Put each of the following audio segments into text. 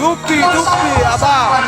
Dupi, abang.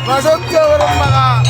Masuk ke warung makan.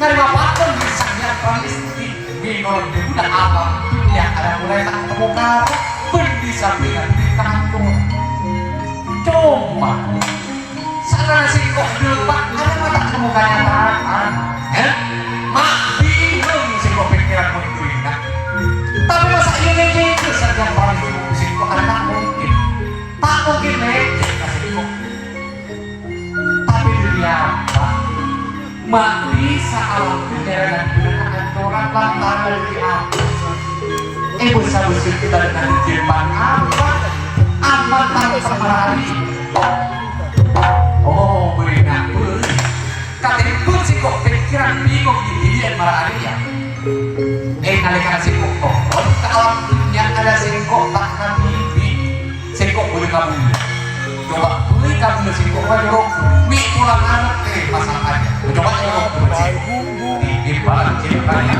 Nerima paten menurut udah alam dunia ada mulai tak ketemu kata bendi sampingan di kantor coba sana sih kok depan ada mata ketemu kenyataan mak bingung sih kok pikiran menduina tapi masa ini gitu saja paling bingung sih kok ada tak mungkin leceh kasih kok tapi dia apa mak bisa alam dunia dan orang lantaran dari apa bersabusir kita dengan Jerman apa tak semerari oh beringat katanya pun sih kok pikiran bingung di diri marah ya nalikan si kok ke alam dunia ada singkok tak nabi singkok boleh kamu coba boleh kamu singkok wajorok mie pulang anak masalah aja coba jorok di balang ceritanya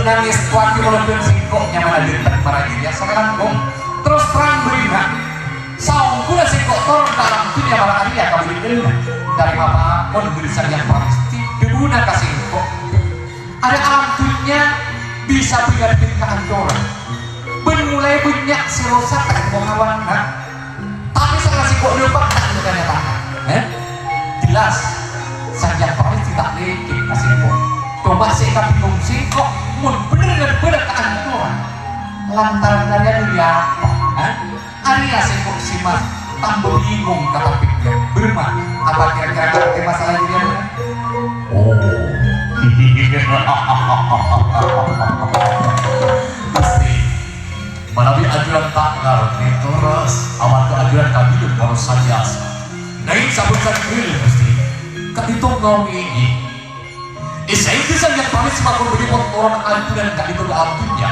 nangis kuat kalau pun singkoknya mana detak marah dia sekarang kong terus terang beriman saung pula singkok turun dalam dunia marah dia kamu dikena dari apa pun berisan yang pasti dibuna kasih singkok ada alam dunia bisa berganti kehancuran bermulai banyak serosak tak pengawan tapi sekarang singkok lupa tak bukannya tahan jelas saja pasti tak leceh kasih singkok coba saya bingung singkok mun bener-bener kehancuran lantaran dari dia apa Arya singkok simas tambah bingung kata pikir berma apa kira-kira ngerti masalah dia bener? Oh pasti melalui ajuran tak ngerti terus amat ke ajuran kami itu harus saja nah ini sabun-sabun dulu pasti kan itu ngomong ini saya bisa lihat kami semakin berikut orang ajuran kak itu alam dunia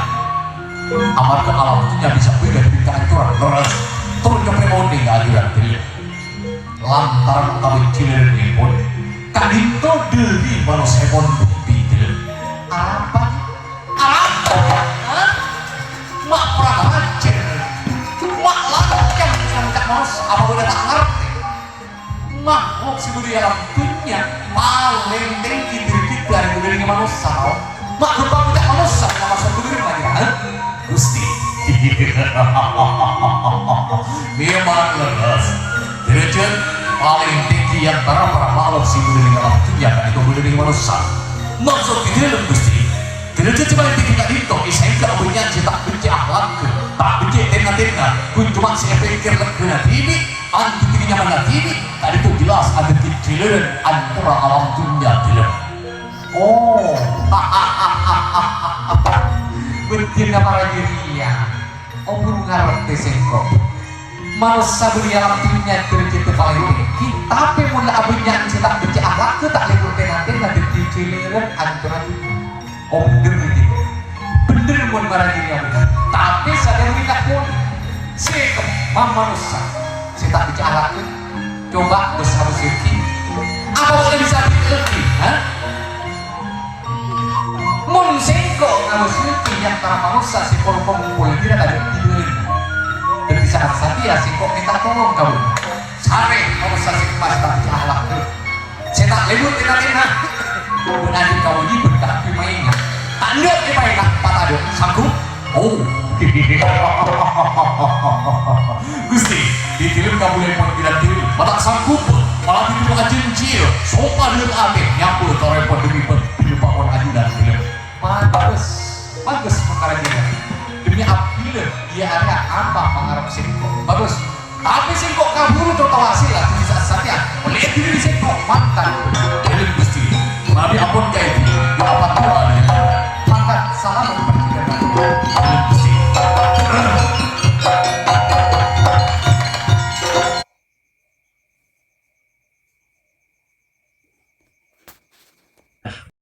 amat ke alam dunia bisa beda dari kehancuran terus turun ke premonde ajuran dia lantaran kami cilir ini pun kak itu dari manusia pun bukti apa? Mak perang ajar mak lancar macam manusia apa boleh tak ngerti makhluk sebuah alam dunia paling tinggi dari berdiri manusia mak lupa tidak manusia yang masuk berdiri lagi Gusti memang lepas derajat paling tinggi yang para makhluk si berdiri alam dunia kan itu berdiri manusia maksud di dalam Gusti derajat paling tinggi kan itu isengka punya tak benci akhlak tak benci tengah-tengah kun cuma saya pikir lekena ini anti dirinya mana ini tadi itu jelas ada keciliran antara alam dunia dalam oh betina para dirinya oh belum ngerti sengkok manusia beli alam dunia terjadi paling tinggi tapi mula abunya tak benci akhlak tak lebih tengah-tengah ada keciliran antara oh bener pun para dirinya tapi sadar tidak pun sengkok manusia saya tak benci akhlak coba besar suci apa boleh bisa lebih mun sengkok ngamu suci yang para manusia si kumpul tidak ada tidur dan di saat ya sengkok minta tolong kamu sare manusia si pas tak benci akhlak saya tak lebut tengah-tengah benar kau ini berkaki mainnya tanda di mainnya patah dong sanggup oh Gusti di film kamu yang mau tidak tiru matak sanggup malah itu ajencil sopan dengan abek nyambul atau repot demi lupa orang ajudan film bagus mengarahnya demi abila dia ada apa mengharap singkok bagus tapi singkok kabur tertawa hasil lah di saat-saatnya melihat diri singkok mantan